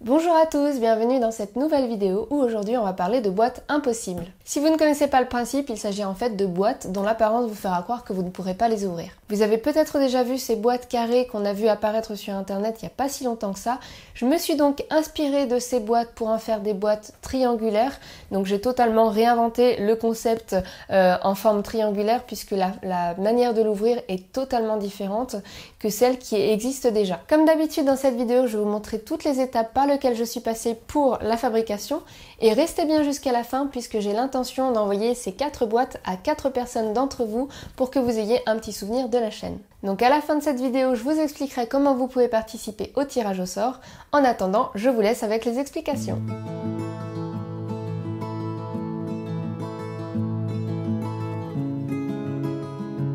Bonjour à tous, bienvenue dans cette nouvelle vidéo où aujourd'hui on va parler de boîtes impossibles. Si vous ne connaissez pas le principe, il s'agit en fait de boîtes dont l'apparence vous fera croire que vous ne pourrez pas les ouvrir. Vous avez peut-être déjà vu ces boîtes carrées qu'on a vu apparaître sur internet il n'y a pas si longtemps que ça. Je me suis donc inspirée de ces boîtes pour en faire des boîtes triangulaires. Donc j'ai totalement réinventé le concept en forme triangulaire puisque la manière de l'ouvrir est totalement différente que celle qui existe déjà. Comme d'habitude dans cette vidéo, je vais vous montrer toutes les étapes par lesquelles je suis passée pour la fabrication et restez bien jusqu'à la fin puisque j'ai l'intention d'envoyer ces 4 boîtes à 4 personnes d'entre vous pour que vous ayez un petit souvenir de la chaîne. Donc à la fin de cette vidéo, je vous expliquerai comment vous pouvez participer au tirage au sort. En attendant, je vous laisse avec les explications.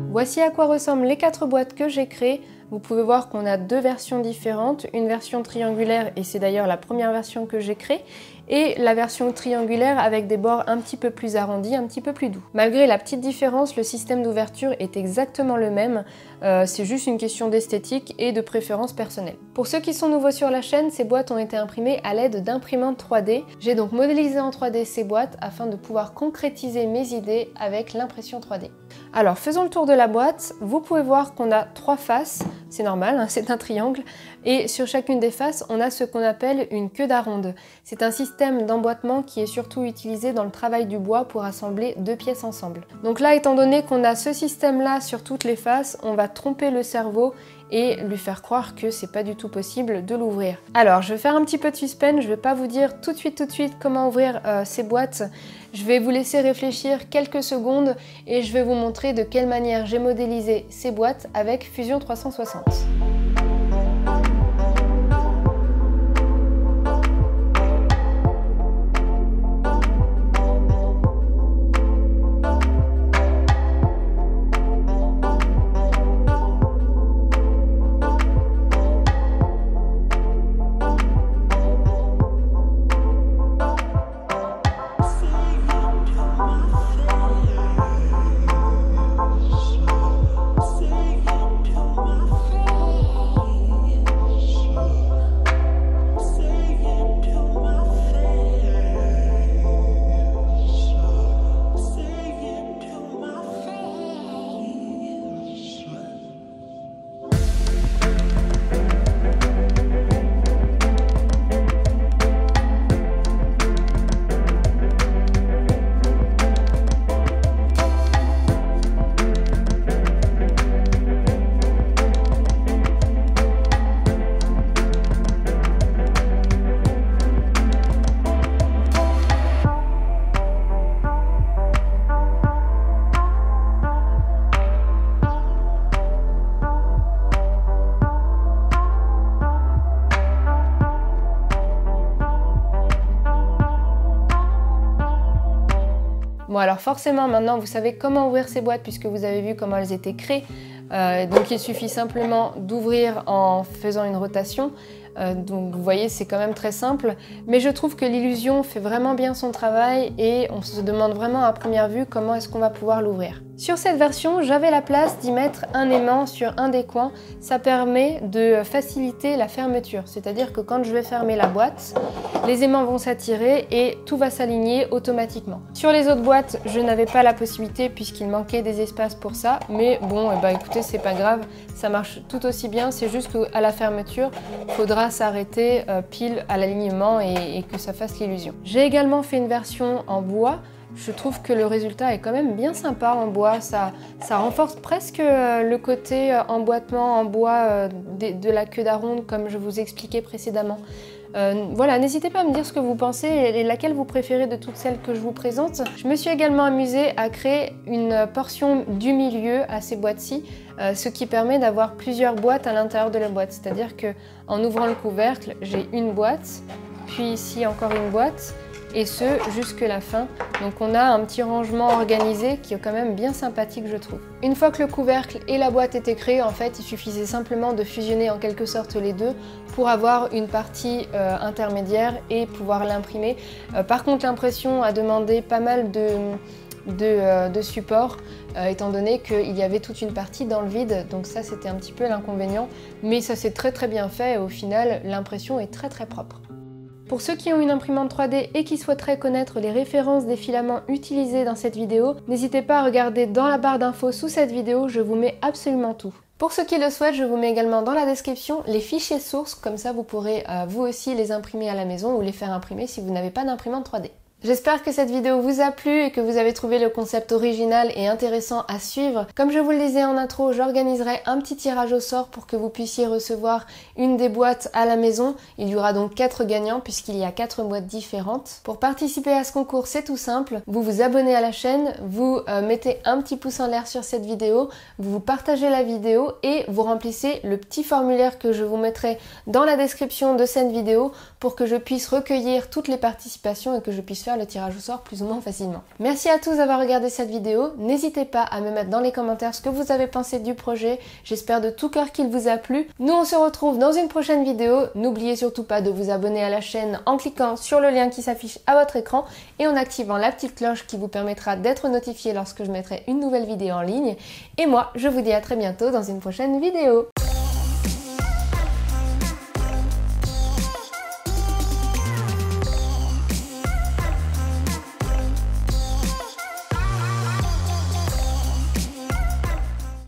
Voici à quoi ressemblent les 4 boîtes que j'ai créées. Vous pouvez voir qu'on a 2 versions différentes, une version triangulaire et c'est d'ailleurs la première version que j'ai créée, et la version triangulaire avec des bords un petit peu plus arrondis, un petit peu plus doux. Malgré la petite différence, le système d'ouverture est exactement le même, c'est juste une question d'esthétique et de préférence personnelle. Pour ceux qui sont nouveaux sur la chaîne, ces boîtes ont été imprimées à l'aide d'imprimantes 3D. J'ai donc modélisé en 3D ces boîtes afin de pouvoir concrétiser mes idées avec l'impression 3D. Alors faisons le tour de la boîte, vous pouvez voir qu'on a 3 faces, c'est normal, hein, c'est un triangle, et sur chacune des faces on a ce qu'on appelle une queue d'aronde. C'est un système d'emboîtement qui est surtout utilisé dans le travail du bois pour assembler 2 pièces ensemble. Donc là, étant donné qu'on a ce système là sur toutes les faces, on va tromper le cerveau et lui faire croire que c'est pas du tout possible de l'ouvrir. Alors je vais faire un petit peu de suspense, je vais pas vous dire tout de suite comment ouvrir ces boîtes. Je vais vous laisser réfléchir quelques secondes et je vais vous montrer de quelle manière j'ai modélisé ces boîtes avec Fusion 360. Bon alors forcément maintenant vous savez comment ouvrir ces boîtes puisque vous avez vu comment elles étaient créées. Donc il suffit simplement d'ouvrir en faisant une rotation. Donc vous voyez c'est quand même très simple. Mais je trouve que l'illusion fait vraiment bien son travail et on se demande vraiment à première vue comment est-ce qu'on va pouvoir l'ouvrir. Sur cette version, j'avais la place d'y mettre un aimant sur un des coins. Ça permet de faciliter la fermeture. C'est-à-dire que quand je vais fermer la boîte, les aimants vont s'attirer et tout va s'aligner automatiquement. Sur les autres boîtes, je n'avais pas la possibilité puisqu'il manquait des espaces pour ça. Mais bon, écoutez, c'est pas grave, ça marche tout aussi bien. C'est juste qu'à la fermeture, il faudra s'arrêter pile à l'alignement et que ça fasse l'illusion. J'ai également fait une version en bois. Je trouve que le résultat est quand même bien sympa en bois, ça renforce presque le côté emboîtement en bois de la queue d'aronde comme je vous expliquais précédemment. Voilà, n'hésitez pas à me dire ce que vous pensez et laquelle vous préférez de toutes celles que je vous présente. Je me suis également amusée à créer une portion du milieu à ces boîtes-ci, ce qui permet d'avoir plusieurs boîtes à l'intérieur de la boîte. C'est-à-dire qu'en ouvrant le couvercle, j'ai une boîte, puis ici encore une boîte, et ce jusque la fin. Donc on a un petit rangement organisé qui est quand même bien sympathique je trouve. Une fois que le couvercle et la boîte étaient créés, en fait il suffisait simplement de fusionner en quelque sorte les deux pour avoir une partie intermédiaire et pouvoir l'imprimer. Par contre l'impression a demandé pas mal de support étant donné qu'il y avait toute une partie dans le vide, donc ça c'était un petit peu l'inconvénient, mais ça s'est très bien fait et au final l'impression est très propre. Pour ceux qui ont une imprimante 3D et qui souhaiteraient connaître les références des filaments utilisés dans cette vidéo, n'hésitez pas à regarder dans la barre d'infos sous cette vidéo, je vous mets absolument tout. Pour ceux qui le souhaitent, je vous mets également dans la description les fichiers sources, comme ça vous pourrez vous aussi les imprimer à la maison ou les faire imprimer si vous n'avez pas d'imprimante 3D. J'espère que cette vidéo vous a plu et que vous avez trouvé le concept original et intéressant à suivre. Comme je vous le disais en intro, j'organiserai un petit tirage au sort pour que vous puissiez recevoir une des boîtes à la maison. Il y aura donc 4 gagnants puisqu'il y a 4 boîtes différentes. Pour participer à ce concours, c'est tout simple. Vous vous abonnez à la chaîne, vous mettez un petit pouce en l'air sur cette vidéo, vous partagez la vidéo et vous remplissez le petit formulaire que je vous mettrai dans la description de cette vidéo pour que je puisse recueillir toutes les participations et que je puisse faire le tirage au sort plus ou moins facilement. Merci à tous d'avoir regardé cette vidéo. N'hésitez pas à me mettre dans les commentaires ce que vous avez pensé du projet. J'espère de tout cœur qu'il vous a plu. Nous, on se retrouve dans une prochaine vidéo. N'oubliez surtout pas de vous abonner à la chaîne en cliquant sur le lien qui s'affiche à votre écran et en activant la petite cloche qui vous permettra d'être notifié lorsque je mettrai une nouvelle vidéo en ligne. Et moi, je vous dis à très bientôt dans une prochaine vidéo.